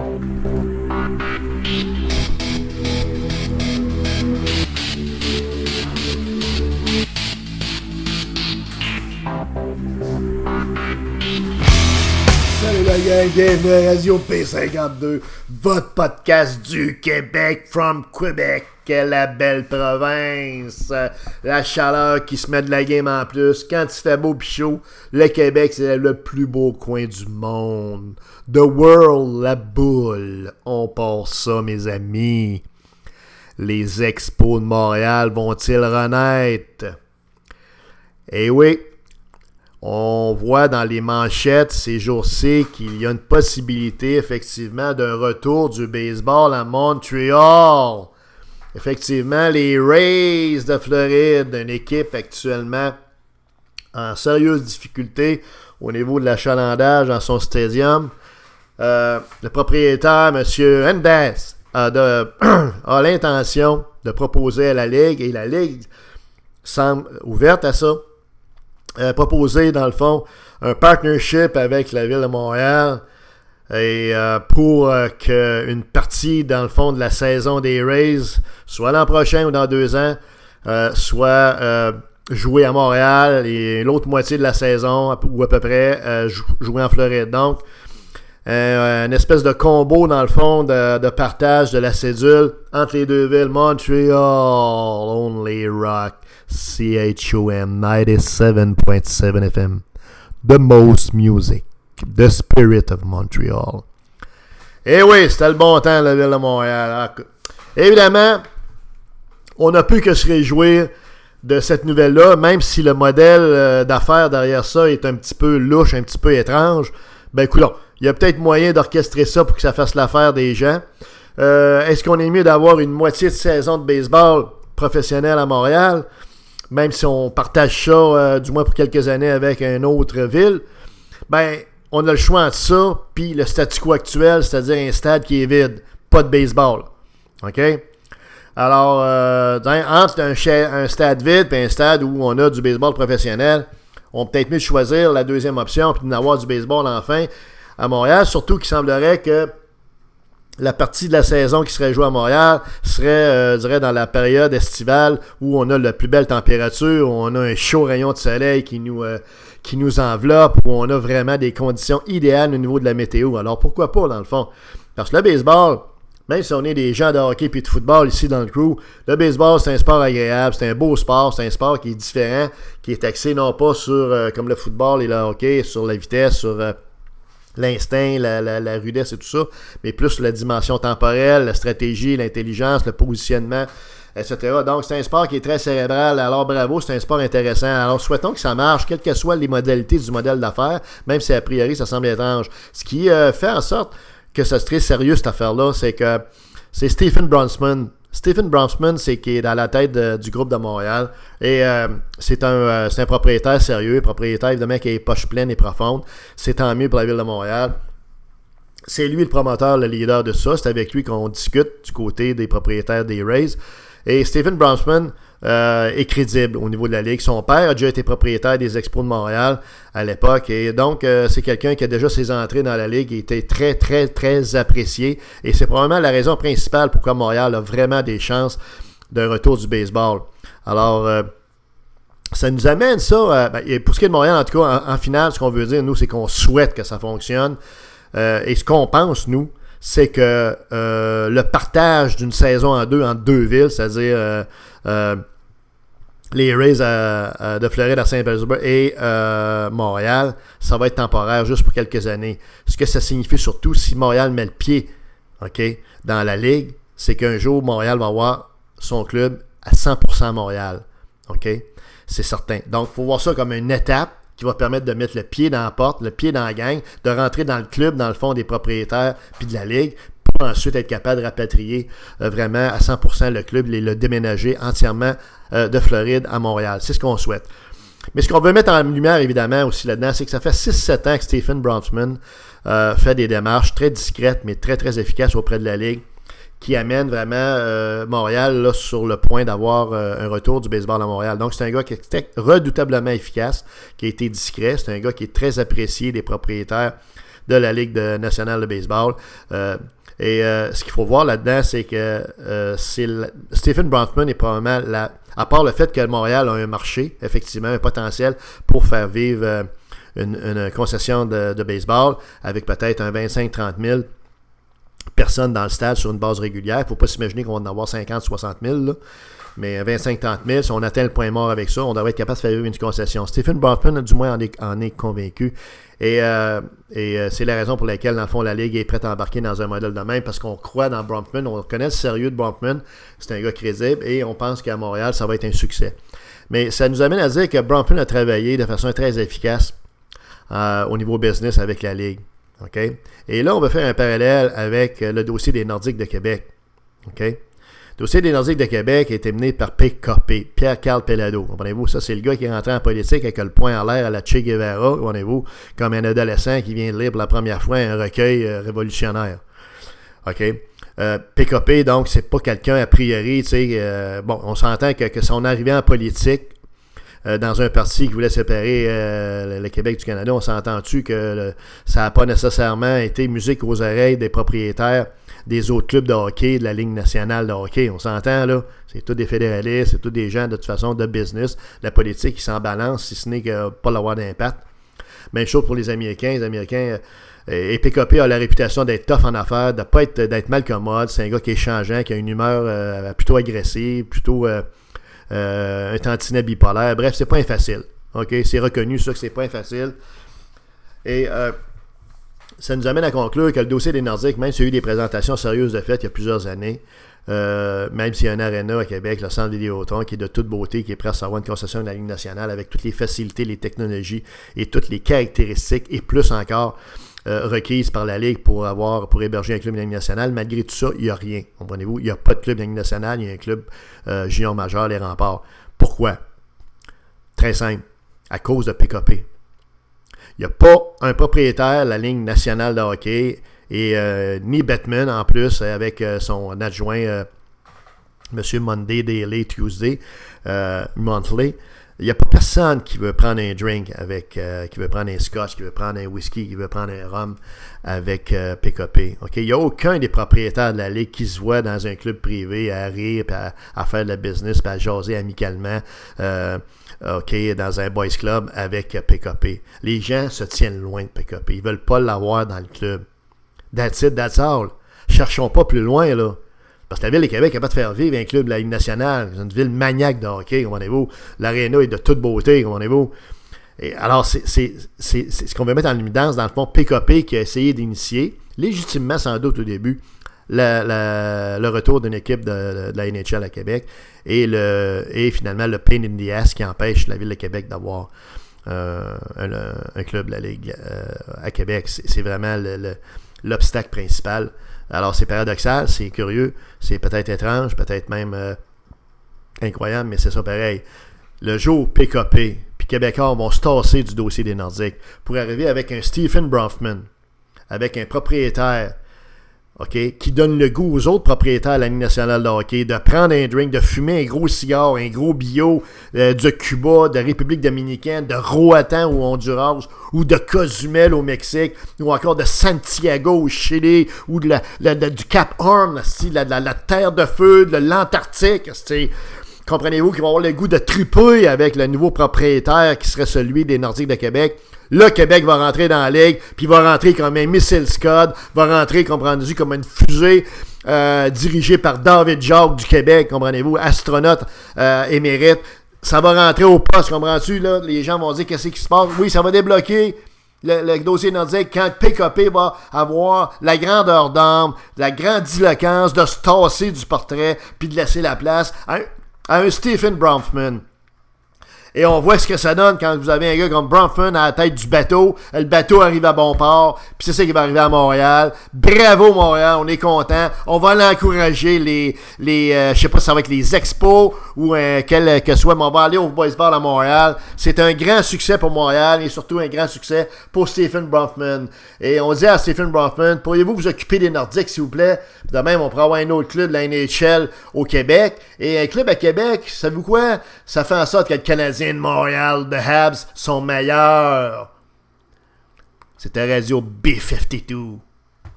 Salut la gang, bienvenue à Radio P52, votre podcast du Québec, from Québec, la belle province. La chaleur qui se met de la game en plus. Quand il fait beau pis chaud, le Québec, c'est le plus beau coin du monde. The world, la boule. On passe ça, mes amis. Les expos de Montréal vont-ils renaître? Eh oui. On voit dans les manchettes ces jours-ci qu'il y a une possibilité effectivement d'un retour du baseball à Montréal. Effectivement, les Rays de Floride, une équipe actuellement en sérieuse difficulté au niveau de l'achalandage dans son stadium. Le propriétaire, M. Hendes, a l'intention de proposer à la Ligue, et la Ligue semble ouverte à ça, proposer, dans le fond, un partnership avec la Ville de Montréal et pour qu'une partie, dans le fond, de la saison des Rays, soit l'an prochain ou dans 2 ans, soit jouée à Montréal et l'autre moitié de la saison, ou à peu près, jouée en Floride. Donc, une espèce de combo, dans le fond, de partage de la cédule entre les deux villes. Montreal, Only Rock, CHOM 97.7 FM. The most music. The spirit of Montreal. Eh oui, c'était le bon temps, la ville de Montréal. Évidemment, on n'a pu que se réjouir de cette nouvelle-là, même si le modèle d'affaires derrière ça est un petit peu louche, un petit peu étrange. Ben, écoute, il y a peut-être moyen d'orchestrer ça pour que ça fasse l'affaire des gens. Est-ce qu'on est mieux d'avoir une moitié de saison de baseball professionnel à Montréal, même si on partage ça, du moins pour quelques années, avec une autre ville? Ben, on a le choix entre ça puis le statu quo actuel, c'est-à-dire un stade qui est vide, pas de baseball. OK? Alors, entre un stade vide et un stade où on a du baseball professionnel, on peut peut-être mieux choisir la deuxième option puis d'avoir du baseball enfin à Montréal, surtout qu'il semblerait que la partie de la saison qui serait jouée à Montréal serait, je dirais, dans la période estivale où on a la plus belle température, où on a un chaud rayon de soleil qui nous enveloppe, où on a vraiment des conditions idéales au niveau de la météo. Alors pourquoi pas, dans le fond? Parce que le baseball, même si on est des gens de hockey et de football ici dans le crew, le baseball, c'est un sport agréable, c'est un beau sport, c'est un sport qui est différent, qui est axé non pas sur, comme le football et le hockey, sur la vitesse, sur l'instinct, la rudesse et tout ça, mais plus la dimension temporelle, la stratégie, l'intelligence, le positionnement, etc. Donc, c'est un sport qui est très cérébral. Alors, bravo, c'est un sport intéressant. Alors, souhaitons que ça marche, quelles que soient les modalités du modèle d'affaires, même si a priori, ça semble étrange. Ce qui fait en sorte que ça se très sérieux, cette affaire-là, c'est que c'est Stephen Bronfman. Stephen Bronfman, c'est qui est dans la tête du groupe de Montréal. Et c'est un propriétaire sérieux, propriétaire évidemment qui a les poches pleines et profondes. C'est tant mieux pour la ville de Montréal. C'est lui le promoteur, le leader de ça. C'est avec lui qu'on discute du côté des propriétaires des Rays. Et Stephen Bronfman est crédible au niveau de la Ligue. Son père a déjà été propriétaire des Expos de Montréal à l'époque. Et donc, c'est quelqu'un qui a déjà ses entrées dans la Ligue et était très, très, très apprécié. Et c'est probablement la raison principale pourquoi Montréal a vraiment des chances d'un retour du baseball. Alors, ça nous amène ça. Pour ce qui est de Montréal, en tout cas, en finale, ce qu'on veut dire, nous, c'est qu'on souhaite que ça fonctionne. Et ce qu'on pense, nous, c'est que le partage d'une saison en deux entre deux villes, c'est-à-dire les Rays de Floride à Saint-Pétersbourg et Montréal, ça va être temporaire juste pour quelques années. Ce que ça signifie surtout, si Montréal met le pied, dans la Ligue, c'est qu'un jour, Montréal va avoir son club à 100% à Montréal. C'est certain. Donc, il faut voir ça comme une étape qui va permettre de mettre le pied dans la porte, le pied dans la gang, de rentrer dans le club, dans le fond des propriétaires puis de la Ligue, pour ensuite être capable de rapatrier vraiment à 100% le club et le déménager entièrement de Floride à Montréal. C'est ce qu'on souhaite. Mais ce qu'on veut mettre en lumière, évidemment, aussi là-dedans, c'est que ça fait 6-7 ans que Stephen Bronfman fait des démarches très discrètes, mais très, très efficaces auprès de la Ligue, qui amène vraiment Montréal là, sur le point d'avoir un retour du baseball à Montréal. Donc, c'est un gars qui est redoutablement efficace, qui a été discret. C'est un gars qui est très apprécié des propriétaires de la Ligue nationale de baseball. Ce qu'il faut voir là-dedans, c'est que Stephen Bronfman est probablement, à part le fait que Montréal a un marché, effectivement, un potentiel pour faire vivre une concession de baseball avec peut-être un 25-30 000 personnes dans le stade sur une base régulière. Il ne faut pas s'imaginer qu'on va en avoir 50-60 000, là. Mais 25-30 000, si on atteint le point mort avec ça, on devrait être capable de faire vivre une concession. Stephen Bronfman, du moins, en est convaincu. Et c'est la raison pour laquelle, dans le fond, la Ligue est prête à embarquer dans un modèle de même, parce qu'on croit dans Bronfman, on connaît le sérieux de Bronfman, c'est un gars crédible, et on pense qu'à Montréal, ça va être un succès. Mais ça nous amène à dire que Bronfman a travaillé de façon très efficace au niveau business avec la Ligue. Okay? Et là, on va faire un parallèle avec le dossier des Nordiques de Québec. Okay? Le dossier des Nordiques de Québec a été mené par PKP, Pierre-Carl Pelado. Comprenez-vous? Ça, c'est le gars qui est rentré en politique avec le poing en l'air à la Che Guevara, comprenez-vous, comme un adolescent qui vient de lire pour la première fois un recueil révolutionnaire. OK? PKP, donc, c'est pas quelqu'un, a priori, tu sais, on s'entend que son arrivée en politique, dans un parti qui voulait séparer le Québec du Canada, on s'entend-tu que ça n'a pas nécessairement été musique aux oreilles des propriétaires des autres clubs de hockey, de la Ligue nationale de hockey. On s'entend, là, c'est tous des fédéralistes, c'est tous des gens, de toute façon, de business, la politique qui s'en balance, si ce n'est que pas l'avoir d'impact. Même chose pour les Américains. Les Américains, et PKP a la réputation d'être tough en affaires, de pas d'être mal commode. C'est un gars qui est changeant, qui a une humeur plutôt agressive, plutôt un tantinet bipolaire. Bref, c'est pas infacile. OK? C'est reconnu, ça, que c'est pas infacile. Et ça nous amène à conclure que le dossier des Nordiques, même s'il y a eu des présentations sérieuses de fait il y a plusieurs années, même s'il y a un aréna à Québec, le centre Vidéotron, qui est de toute beauté, qui est prêt à avoir une concession de la Ligue nationale avec toutes les facilités, les technologies et toutes les caractéristiques, et plus encore, requises par la Ligue pour héberger un club de la Ligue nationale. Malgré tout ça, il n'y a rien. Comprenez-vous? Il n'y a pas de club de la Ligue nationale, il y a un club junior majeur, les Remparts. Pourquoi? Très simple. À cause de PKP. Il n'y a pas un propriétaire de la Ligue nationale de hockey et ni Bettman en plus avec son adjoint M. Monday, Daily, Tuesday, Monthly. Il n'y a pas personne qui veut prendre un drink qui veut prendre un scotch, qui veut prendre un whisky, qui veut prendre un rhum avec PKP. Okay? Il n'y a aucun des propriétaires de la Ligue qui se voit dans un club privé à rire, à faire de la business, à jaser amicalement. Dans un boys club avec PKP. Les gens se tiennent loin de PKP. Ils ne veulent pas l'avoir dans le club. That's it, that's all. Cherchons pas plus loin, là. Parce que la Ville de Québec n'est pas de faire vivre un club de la Ligue nationale. C'est une ville maniaque de hockey, comprenez-vous. L'aréna est de toute beauté, comprenez-vous. Et alors, c'est ce qu'on veut mettre en évidence, dans le fond, PKP qui a essayé d'initier, légitimement sans doute au début, le retour d'une équipe de la NHL à Québec et finalement le pain in the ass qui empêche la Ville de Québec d'avoir un club de la Ligue à Québec. C'est vraiment l'obstacle principal. Alors c'est paradoxal, c'est curieux, c'est peut-être étrange, peut-être même incroyable, mais c'est ça pareil. Le jour où PKP puis Québécois vont se tasser du dossier des Nordiques pour arriver avec un Stephen Bronfman, avec un propriétaire, OK, qui donne le goût aux autres propriétaires de la Ligue nationale de hockey de prendre un drink, de fumer un gros cigare, un gros bio de Cuba, de République dominicaine, de Roatan au Honduras, ou de Cozumel au Mexique, ou encore de Santiago au Chili, ou du Cap Horn, la Terre de Feu, de l'Antarctique. Comprenez-vous qu'ils vont avoir le goût de triper avec le nouveau propriétaire qui serait celui des Nordiques de Québec. Là, Québec va rentrer dans la Ligue, puis va rentrer comme un missile Scud, va rentrer, comprenez-vous, comme une fusée dirigée par David Jacques du Québec, comprenez-vous, astronaute émérite. Ça va rentrer au poste, comprends-tu, là? Les gens vont dire qu'est-ce qui se passe. Oui, ça va débloquer le dossier nordique quand PKP va avoir la grandeur d'âme, la grandiloquence de se tasser du portrait, puis de laisser la place à un Stephen Bronfman. Et on voit ce que ça donne quand vous avez un gars comme Bronfman à la tête du bateau. Le bateau arrive à bon port. Puis c'est ça qui va arriver à Montréal. Bravo Montréal, on est content. On va l'encourager je sais pas si ça va être les expos ou quel que soit, mais on va aller au Boys Bar à Montréal. C'est un grand succès pour Montréal et surtout un grand succès pour Stephen Bronfman. Et on dit à Stephen Bronfman, pourriez-vous vous occuper des Nordiques s'il vous plaît? Puis de même, on pourrait avoir un autre club de la NHL au Québec. Et un club à Québec, savez-vous quoi? Ça fait en sorte que le Canadien de Montréal, de Habs, sont meilleurs. C'était Radio B52.